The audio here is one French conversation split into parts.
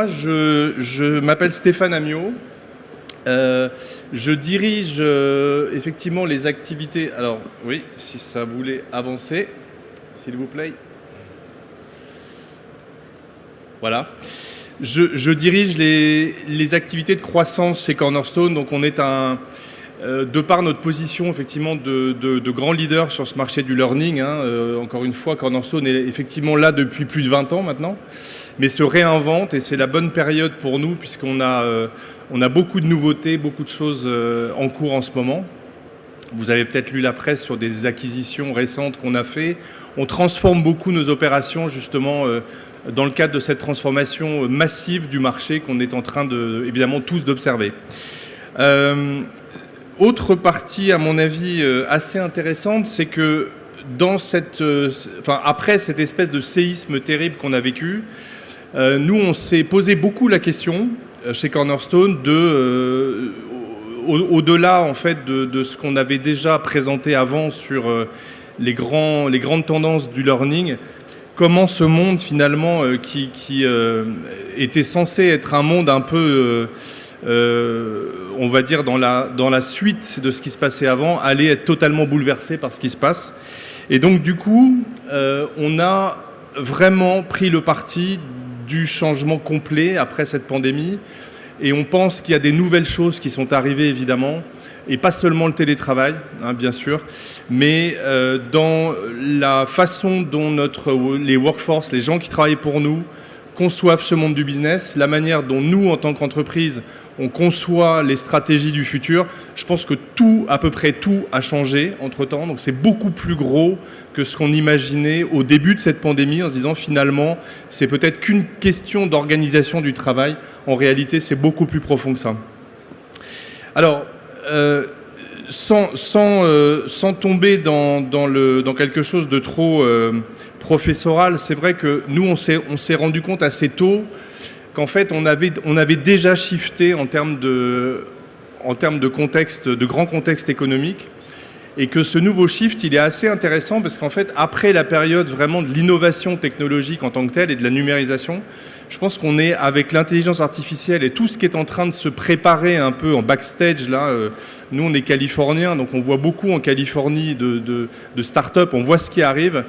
moi, je m'appelle Stéphane Amiot. Je dirige effectivement les activités. Alors, oui, si ça voulait avancer, s'il vous plaît. Voilà. Je dirige les activités de croissance chez Cornerstone. Donc, on est de par notre position effectivement de grand leader sur ce marché du learning, encore une fois, Cornerstone est effectivement là depuis plus de 20 ans maintenant, mais se réinvente et c'est la bonne période pour nous puisqu'on a beaucoup de nouveautés, beaucoup de choses en cours en ce moment. Vous avez peut-être lu la presse sur des acquisitions récentes qu'on a fait. On transforme beaucoup nos opérations justement dans le cadre de cette transformation massive du marché qu'on est en train évidemment tous d'observer. Autre partie, à mon avis, assez intéressante, c'est que après cette espèce de séisme terrible qu'on a vécu, nous, on s'est posé beaucoup la question chez Cornerstone au-delà en fait de ce qu'on avait déjà présenté avant sur les grandes tendances du learning. Comment ce monde finalement qui était censé être un monde un peu on va dire dans la suite de ce qui se passait avant, allait être totalement bouleversé par ce qui se passe. Et donc du coup, on a vraiment pris le parti du changement complet après cette pandémie. Et on pense qu'il y a des nouvelles choses qui sont arrivées évidemment, et pas seulement le télétravail, bien sûr, mais dans la façon dont les workforce, les gens qui travaillent pour nous, conçoivent ce monde du business, la manière dont nous, en tant qu'entreprise, on conçoit les stratégies du futur. Je pense que à peu près tout a changé entre-temps. Donc c'est beaucoup plus gros que ce qu'on imaginait au début de cette pandémie en se disant finalement, c'est peut-être qu'une question d'organisation du travail. En réalité, c'est beaucoup plus profond que ça. Alors, sans tomber dans quelque chose de trop professoral, c'est vrai que nous, on s'est rendu compte assez tôt qu'en fait, on avait déjà shifté en termes de contexte, de grand contexte économique, et que ce nouveau shift, il est assez intéressant parce qu'en fait, après la période vraiment de l'innovation technologique en tant que telle et de la numérisation, je pense qu'on est avec l'intelligence artificielle et tout ce qui est en train de se préparer un peu en backstage là. Nous, on est californiens, donc on voit beaucoup en Californie de start-up, on voit ce qui arrive.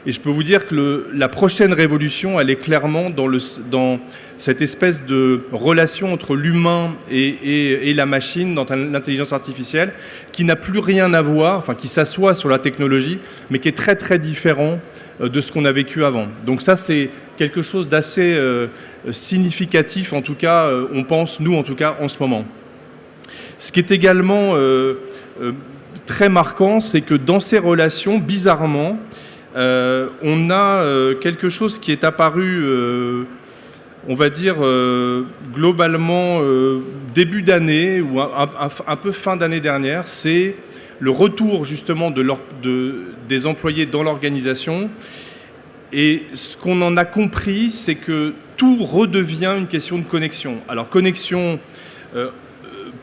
Et je peux vous dire que la prochaine révolution, elle est clairement dans cette espèce de relation entre l'humain et la machine, dans l'intelligence artificielle, qui n'a plus rien à voir, enfin qui s'assoit sur la technologie, mais qui est très très différent de ce qu'on a vécu avant. Donc ça, c'est quelque chose d'assez significatif, en tout cas, on pense, nous en tout cas, en ce moment. Ce qui est également très marquant, c'est que dans ces relations, bizarrement, on a quelque chose qui est apparu, on va dire, globalement début d'année ou un peu fin d'année dernière, c'est le retour justement des employés dans l'organisation. Et ce qu'on en a compris, c'est que tout redevient une question de connexion. Alors connexion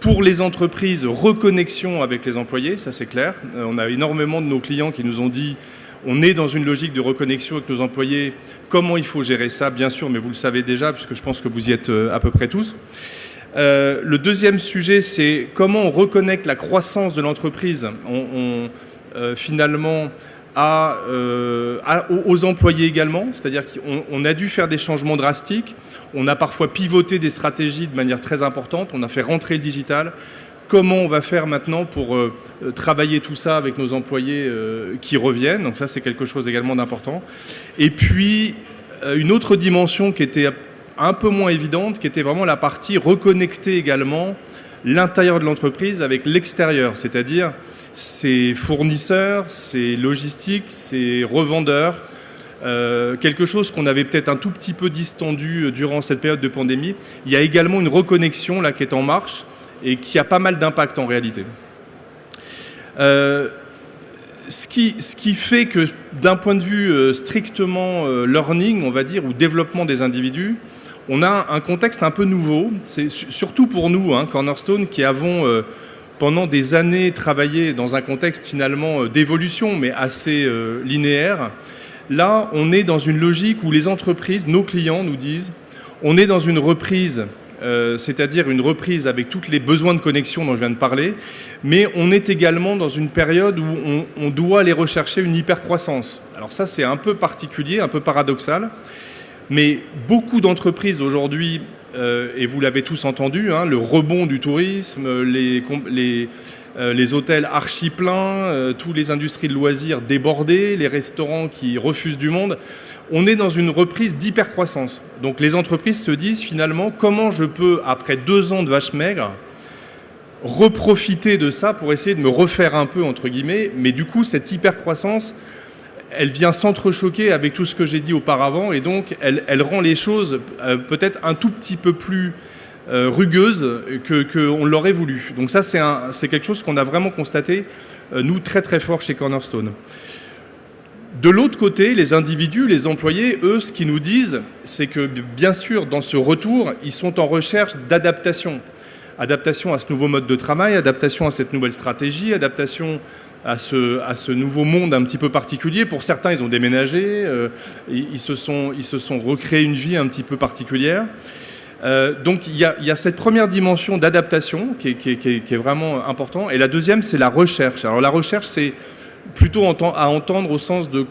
pour les entreprises, reconnexion avec les employés, ça c'est clair. On a énormément de nos clients qui nous ont dit on est dans une logique de reconnexion avec nos employés. Comment il faut gérer ça, bien sûr, mais vous le savez déjà, puisque je pense que vous y êtes à peu près tous. Le deuxième sujet, c'est comment on reconnecte la croissance de l'entreprise finalement aux employés également. C'est-à-dire qu'on a dû faire des changements drastiques. On a parfois pivoté des stratégies de manière très importante. On a fait rentrer le digital. Comment on va faire maintenant pour travailler tout ça avec nos employés qui reviennent. Donc ça, c'est quelque chose également d'important. Et puis, une autre dimension qui était un peu moins évidente, qui était vraiment la partie reconnecter également l'intérieur de l'entreprise avec l'extérieur, c'est-à-dire ses fournisseurs, ses logistiques, ses revendeurs. Quelque chose qu'on avait peut-être un tout petit peu distendu durant cette période de pandémie. Il y a également une reconnexion là qui est en marche et qui a pas mal d'impact en réalité. Ce qui fait que d'un point de vue strictement learning, on va dire, ou développement des individus, on a un contexte un peu nouveau. C'est surtout pour nous, Cornerstone, qui avons pendant des années travaillé dans un contexte finalement d'évolution, mais assez linéaire. Là, on est dans une logique où les entreprises, nos clients nous disent On est dans une reprise, c'est-à-dire une reprise avec tous les besoins de connexion dont je viens de parler, mais on est également dans une période où on doit aller rechercher une hypercroissance. Alors ça, c'est un peu particulier, un peu paradoxal, mais beaucoup d'entreprises aujourd'hui, et vous l'avez tous entendu, hein, le rebond du tourisme, les hôtels archi pleins, tous les industries de loisirs débordées, les restaurants qui refusent du monde. On est dans une reprise d'hypercroissance. Donc les entreprises se disent finalement comment je peux, après 2 ans de vache maigre, reprofiter de ça pour essayer de me refaire un peu, entre guillemets. Mais du coup, cette hypercroissance, elle vient s'entrechoquer avec tout ce que j'ai dit auparavant et donc elle rend les choses peut-être un tout petit peu plus rugueuses qu'on l'aurait voulu. Donc ça, c'est quelque chose qu'on a vraiment constaté, nous, très très fort chez Cornerstone. De l'autre côté, les individus, les employés, eux, ce qu'ils nous disent, c'est que bien sûr, dans ce retour, ils sont en recherche d'adaptation. Adaptation à ce nouveau mode de travail, adaptation à cette nouvelle stratégie, adaptation à ce nouveau monde un petit peu particulier. Pour certains, ils ont déménagé, ils se sont recréés une vie un petit peu particulière. Donc il y a cette première dimension d'adaptation qui est vraiment important. Et la deuxième, c'est la recherche. Alors la recherche, c'est plutôt à entendre au sens de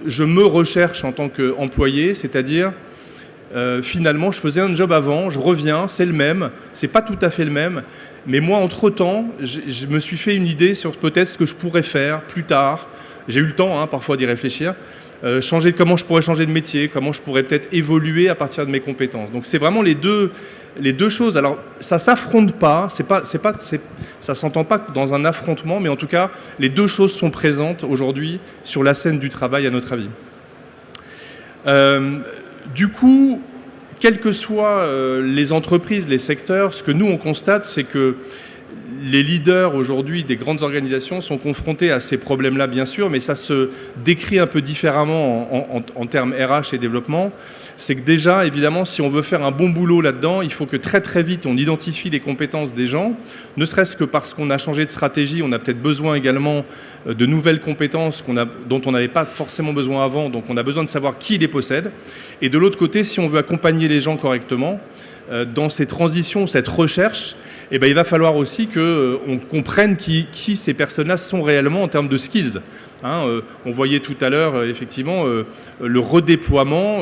je me recherche en tant qu'employé, c'est-à-dire finalement je faisais un job avant, je reviens, c'est le même, c'est pas tout à fait le même, mais moi entre-temps je me suis fait une idée sur peut-être ce que je pourrais faire plus tard, j'ai eu le temps hein, parfois d'y réfléchir, comment je pourrais changer de métier, comment je pourrais peut-être évoluer à partir de mes compétences. Donc c'est vraiment les deux choses. Alors ça s'affronte pas, ça s'entend pas dans un affrontement, mais en tout cas les deux choses sont présentes aujourd'hui sur la scène du travail à notre avis. Du coup, quelles que soient les entreprises, les secteurs, ce que nous on constate, c'est que les leaders aujourd'hui des grandes organisations sont confrontés à ces problèmes-là, bien sûr, mais ça se décrit un peu différemment en termes RH et développement. C'est que déjà, évidemment, si on veut faire un bon boulot là-dedans, il faut que très très vite on identifie les compétences des gens, ne serait-ce que parce qu'on a changé de stratégie, on a peut-être besoin également de nouvelles compétences dont on n'avait pas forcément besoin avant, donc on a besoin de savoir qui les possède. Et de l'autre côté, si on veut accompagner les gens correctement dans ces transitions, cette recherche, eh ben, il va falloir aussi qu'on comprenne qui ces personnes-là sont réellement en termes de skills. Hein, on voyait tout à l'heure, effectivement, le redéploiement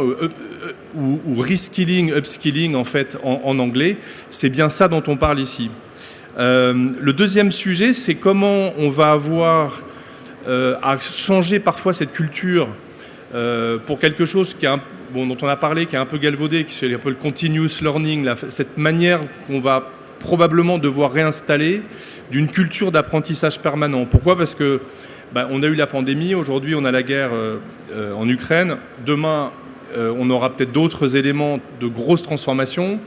ou reskilling, upskilling, en fait, en anglais. C'est bien ça dont on parle ici. Le deuxième sujet, c'est comment on va avoir à changer parfois cette culture pour quelque chose dont on a parlé, qui est un peu galvaudé, qui est un peu le continuous learning, cette manière qu'on va probablement devoir réinstaller d'une culture d'apprentissage permanent. Pourquoi ? Parce que on a eu la pandémie, aujourd'hui on a la guerre en Ukraine, demain on aura peut-être d'autres éléments de grosses transformations.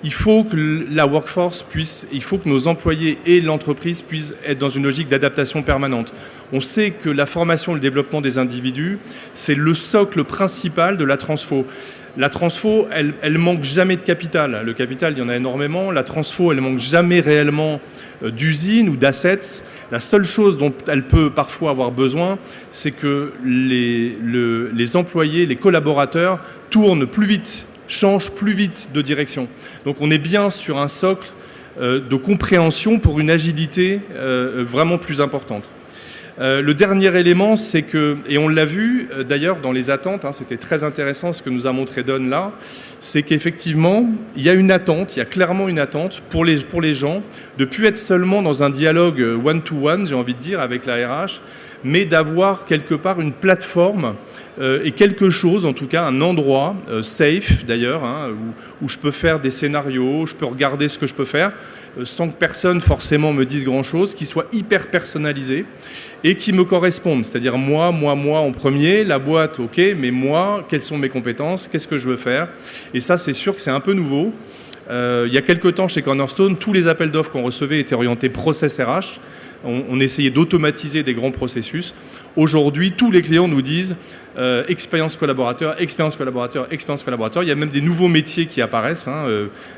Il faut que la workforce il faut que nos employés et l'entreprise puissent être dans une logique d'adaptation permanente. On sait que la formation et le développement des individus, c'est le socle principal de la transfo. La transfo, elle manque jamais de capital. Le capital, il y en a énormément. La transfo, elle manque jamais réellement d'usines ou d'assets. La seule chose dont elle peut parfois avoir besoin, c'est que les employés, les collaborateurs tournent plus vite, changent plus vite de direction. Donc on est bien sur un socle de compréhension pour une agilité vraiment plus importante. Le dernier élément, c'est que, et on l'a vu d'ailleurs dans les attentes, hein, c'était très intéressant ce que nous a montré Don là, c'est qu'effectivement, il y a clairement une attente pour les gens de ne plus être seulement dans un dialogue one-to-one, j'ai envie de dire, avec la RH, mais d'avoir quelque part une plateforme et quelque chose, en tout cas un endroit safe d'ailleurs, hein, où je peux faire des scénarios, je peux regarder ce que je peux faire, sans que personne forcément me dise grand-chose, qui soit hyper personnalisé et qui me corresponde. C'est-à-dire moi en premier, la boîte, ok, mais moi, quelles sont mes compétences, qu'est-ce que je veux faire ? Et ça, c'est sûr que c'est un peu nouveau. Il y a quelques temps, chez Cornerstone, tous les appels d'offres qu'on recevait étaient orientés process RH. On essayait d'automatiser des grands processus. Aujourd'hui, tous les clients nous disent expérience collaborateur, expérience collaborateur, expérience collaborateur. Il y a même des nouveaux métiers qui apparaissent, hein,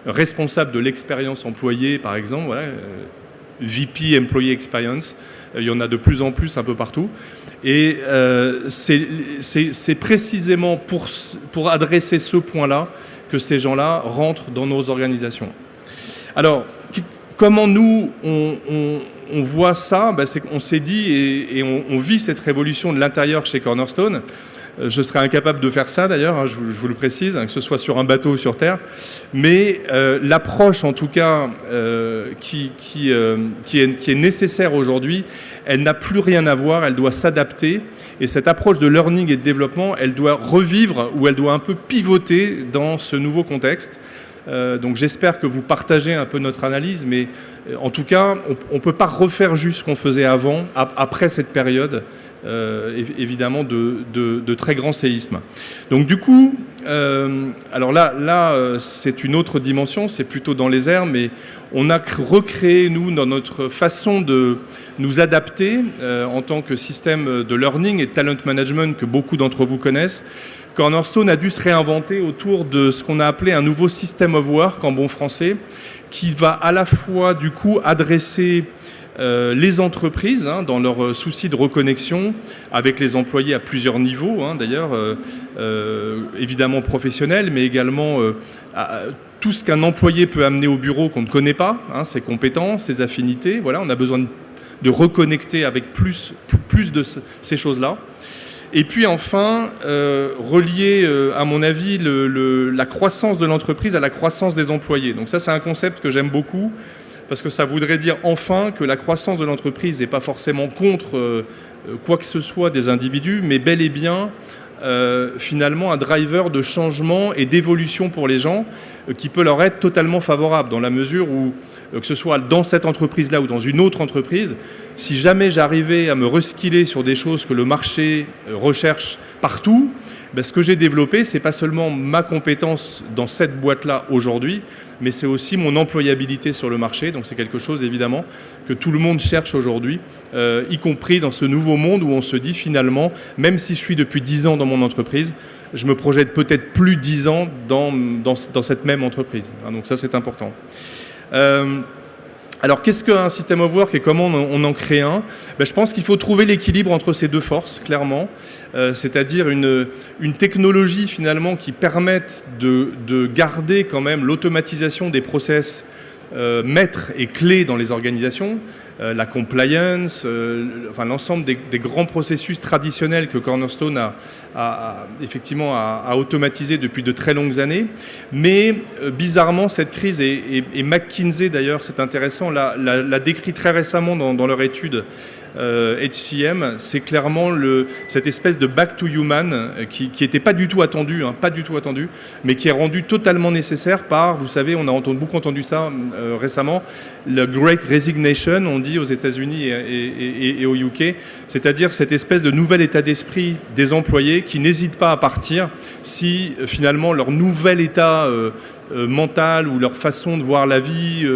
responsable de l'expérience employée, par exemple, voilà, VP Employee Experience. Il y en a de plus en plus un peu partout. Et c'est précisément pour adresser ce point-là que ces gens-là rentrent dans nos organisations. Alors, comment nous, on voit ça? C'est qu'on s'est dit, et on vit cette révolution de l'intérieur chez Cornerstone. Je serais incapable de faire ça d'ailleurs, je vous le précise, que ce soit sur un bateau ou sur terre. Mais l'approche, en tout cas, qui est nécessaire aujourd'hui, elle n'a plus rien à voir, elle doit s'adapter. Et cette approche de learning et de développement, elle doit revivre ou elle doit un peu pivoter dans ce nouveau contexte. Donc j'espère que vous partagez un peu notre analyse, mais en tout cas, on ne peut pas refaire juste ce qu'on faisait avant, après cette période, évidemment, de très grands séismes. Donc du coup, alors là c'est une autre dimension, c'est plutôt dans les airs, mais on a recréé, nous, dans notre façon de nous adapter en tant que système de learning et de talent management que beaucoup d'entre vous connaissent. Cornerstone a dû se réinventer autour de ce qu'on a appelé un nouveau system of work en bon français, qui va à la fois du coup adresser les entreprises dans leur souci de reconnexion avec les employés à plusieurs niveaux, d'ailleurs, évidemment professionnels, mais également tout ce qu'un employé peut amener au bureau qu'on ne connaît pas, ses compétences, ses affinités. Voilà, on a besoin de reconnecter avec plus de ces choses-là. Et puis enfin, relier, à mon avis, la croissance de l'entreprise à la croissance des employés. Donc ça, c'est un concept que j'aime beaucoup, parce que ça voudrait dire enfin que la croissance de l'entreprise n'est pas forcément contre quoi que ce soit des individus, mais bel et bien, finalement, un driver de changement et d'évolution pour les gens qui peut leur être totalement favorable, dans la mesure où, que ce soit dans cette entreprise-là ou dans une autre entreprise, si jamais j'arrivais à me reskiller sur des choses que le marché recherche partout, ce que j'ai développé, ce n'est pas seulement ma compétence dans cette boîte-là aujourd'hui, mais c'est aussi mon employabilité sur le marché. Donc c'est quelque chose, évidemment, que tout le monde cherche aujourd'hui, y compris dans ce nouveau monde où on se dit finalement, même si je suis depuis 10 ans dans mon entreprise, je me projette peut-être plus 10 ans dans cette même entreprise. Donc ça, c'est important. Alors, qu'est-ce qu'un system of work et comment on en crée un? Je pense qu'il faut trouver l'équilibre entre ces deux forces, clairement. C'est-à-dire une technologie, finalement, qui permette de garder quand même l'automatisation des process maîtres et clés dans les organisations, la compliance, enfin, l'ensemble des grands processus traditionnels que Cornerstone effectivement a automatisé depuis de très longues années. Mais bizarrement, cette crise, et McKinsey d'ailleurs, c'est intéressant, l'a décrit très récemment dans leur étude HCM, c'est clairement cette espèce de back to human qui n'était pas du tout attendu, mais qui est rendu totalement nécessaire par, vous savez, on a beaucoup entendu ça récemment, le Great Resignation, on dit aux États-Unis et au UK, c'est-à-dire cette espèce de nouvel état d'esprit des employés qui n'hésitent pas à partir si finalement leur nouvel état mental ou leur façon de voir la vie,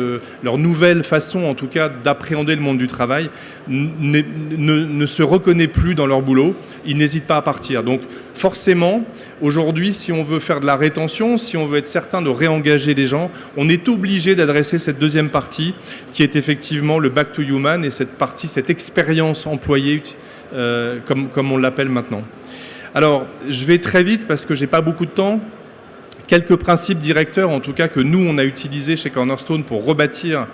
leur nouvelle façon en tout cas d'appréhender le monde du travail ne se reconnaît plus dans leur boulot, ils n'hésitent pas à partir. Donc forcément, aujourd'hui, si on veut faire de la rétention, si on veut être certain de réengager les gens, on est obligé d'adresser cette deuxième partie qui est effectivement le back to human et cette partie, cette expérience employée comme on l'appelle maintenant. Alors, je vais très vite parce que j'ai pas beaucoup de temps. Quelques principes directeurs, en tout cas, que nous, on a utilisés chez Cornerstone pour rebâtir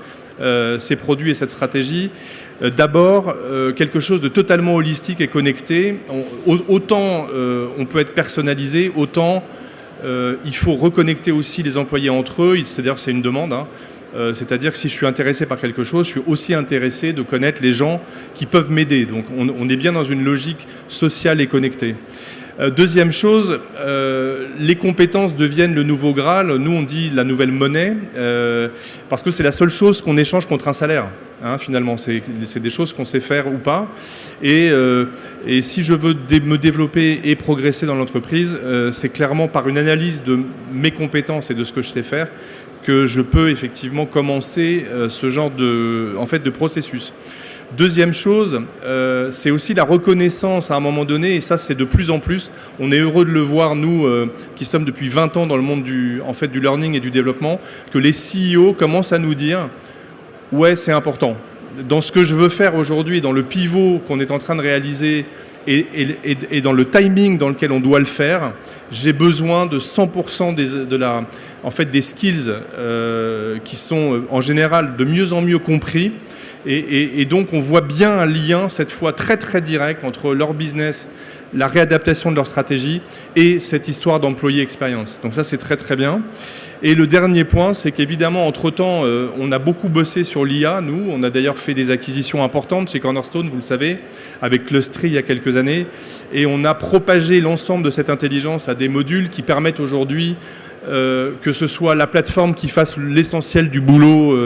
ces produits et cette stratégie. D'abord, quelque chose de totalement holistique et connecté. Autant on peut être personnalisé, autant il faut reconnecter aussi les employés entre eux. C'est-à-dire que c'est une demande. C'est-à-dire que si je suis intéressé par quelque chose, je suis aussi intéressé de connaître les gens qui peuvent m'aider. Donc on est bien dans une logique sociale et connectée. Deuxième chose, les compétences deviennent le nouveau Graal. Nous, on dit la nouvelle monnaie, parce que c'est la seule chose qu'on échange contre un salaire. Finalement, c'est des choses qu'on sait faire ou pas. Et si je veux me développer et progresser dans l'entreprise, c'est clairement par une analyse de mes compétences et de ce que je sais faire que je peux effectivement commencer ce genre de processus. Deuxième chose, c'est aussi la reconnaissance à un moment donné, et ça c'est de plus en plus, on est heureux de le voir, nous qui sommes depuis 20 ans dans le monde du learning et du développement, que les CEO commencent à nous dire « ouais, c'est important ». Dans ce que je veux faire aujourd'hui, dans le pivot qu'on est en train de réaliser et dans le timing dans lequel on doit le faire, j'ai besoin de 100% des skills qui sont en général de mieux en mieux compris. Et donc on voit bien un lien cette fois très très direct entre leur business, la réadaptation de leur stratégie et cette histoire d'employé expérience. Donc ça c'est très très bien. Et le dernier point, c'est qu'évidemment, entre-temps, on a beaucoup bossé sur l'IA, nous. On a d'ailleurs fait des acquisitions importantes chez Cornerstone, vous le savez, avec Clustry il y a quelques années. Et on a propagé l'ensemble de cette intelligence à des modules qui permettent aujourd'hui que ce soit la plateforme qui fasse l'essentiel du boulot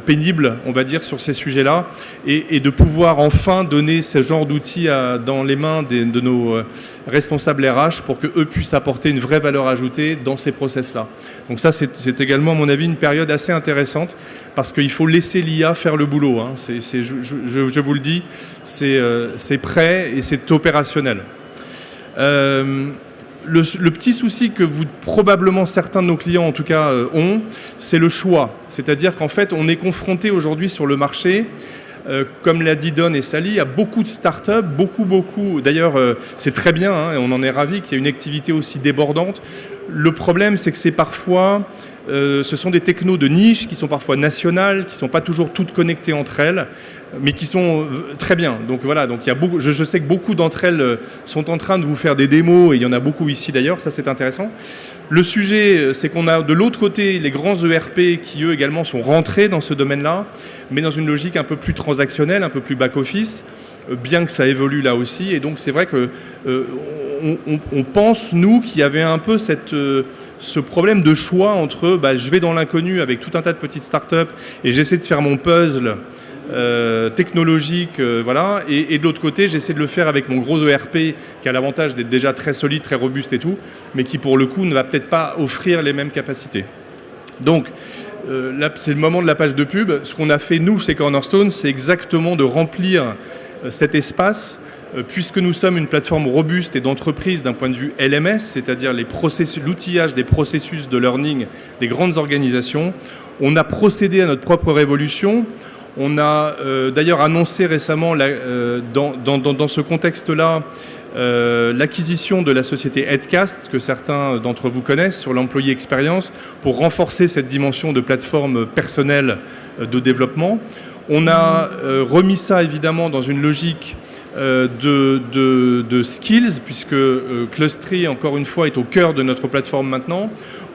pénible, on va dire, sur ces sujets-là, et de pouvoir enfin donner ce genre d'outils dans les mains de nos responsables RH pour qu'eux puissent apporter une vraie valeur ajoutée dans ces process-là. Donc ça, c'est également, à mon avis, une période assez intéressante parce qu'il faut laisser l'IA faire le boulot. Hein. Je vous le dis, c'est prêt et c'est opérationnel. Le petit souci que probablement certains de nos clients en tout cas ont, c'est le choix. C'est-à-dire qu'en fait, on est confronté aujourd'hui sur le marché, comme l'a dit Don et Sally, à beaucoup de startups, beaucoup. D'ailleurs, c'est très bien, hein, et on en est ravis qu'il y ait une activité aussi débordante. Le problème, c'est que c'est parfois, ce sont des technos de niche qui sont parfois nationales, qui ne sont pas toujours toutes connectées entre elles, mais qui sont très bien. Donc voilà, donc il y a beaucoup, je sais que beaucoup d'entre elles sont en train de vous faire des démos, et il y en a beaucoup ici d'ailleurs, ça c'est intéressant. Le sujet, c'est qu'on a de l'autre côté les grands ERP qui eux également sont rentrés dans ce domaine-là, mais dans une logique un peu plus transactionnelle, un peu plus back-office, bien que ça évolue là aussi. Et donc c'est vrai que on pense, nous, qu'il y avait un peu ce problème de choix entre je vais dans l'inconnu avec tout un tas de petites startups et j'essaie de faire mon puzzle technologique, voilà, et de l'autre côté j'essaie de le faire avec mon gros ERP qui a l'avantage d'être déjà très solide, très robuste et tout, mais qui pour le coup ne va peut-être pas offrir les mêmes capacités. Donc là c'est le moment de la page de pub. Ce qu'on a fait nous chez Cornerstone, c'est exactement de remplir cet espace, puisque nous sommes une plateforme robuste et d'entreprise d'un point de vue LMS, c'est-à-dire l'outillage des processus de learning des grandes organisations. On a procédé à notre propre révolution. On a d'ailleurs annoncé récemment, dans ce contexte-là, l'acquisition de la société Headcast, que certains d'entre vous connaissent, sur l'employé expérience, pour renforcer cette dimension de plateforme personnelle de développement. On a remis ça évidemment dans une logique de skills, puisque Clustry, encore une fois, est au cœur de notre plateforme maintenant.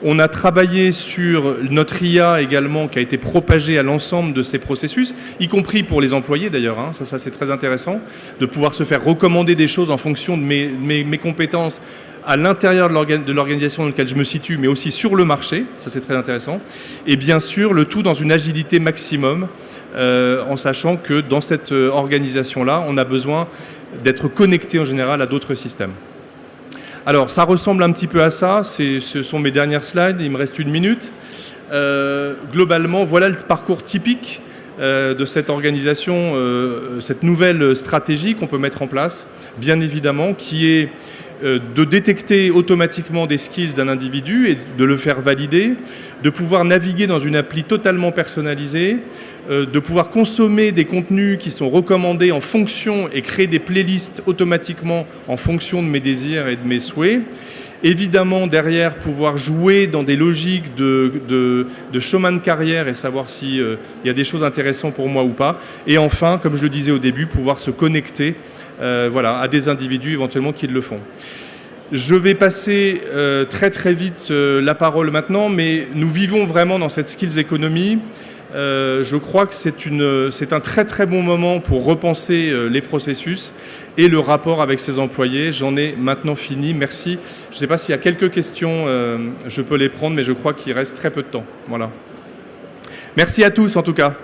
On a travaillé sur notre IA également, qui a été propagée à l'ensemble de ces processus, y compris pour les employés d'ailleurs, hein. Ça c'est très intéressant, de pouvoir se faire recommander des choses en fonction de mes compétences à l'intérieur de l'organisation dans laquelle je me situe, mais aussi sur le marché, ça c'est très intéressant. Et bien sûr, le tout dans une agilité maximum, en sachant que dans cette organisation-là, on a besoin d'être connecté en général à d'autres systèmes. Alors, ça ressemble un petit peu à ça, ce sont mes dernières slides, il me reste 1 minute. Globalement, voilà le parcours typique de cette organisation, cette nouvelle stratégie qu'on peut mettre en place, bien évidemment, qui est de détecter automatiquement des skills d'un individu et de le faire valider, de pouvoir naviguer dans une appli totalement personnalisée, de pouvoir consommer des contenus qui sont recommandés en fonction et créer des playlists automatiquement en fonction de mes désirs et de mes souhaits. Évidemment, derrière, pouvoir jouer dans des logiques de chemin de carrière et savoir s'il y a des choses intéressantes pour moi ou pas. Et enfin, comme je le disais au début, pouvoir se connecter à des individus éventuellement qui le font. Je vais passer très très vite la parole maintenant, mais nous vivons vraiment dans cette skills economy. Je crois que c'est un très très bon moment pour repenser les processus et le rapport avec ses employés. J'en ai maintenant fini, merci. Je ne sais pas s'il y a quelques questions, je peux les prendre, mais je crois qu'il reste très peu de temps. Voilà. Merci à tous en tout cas.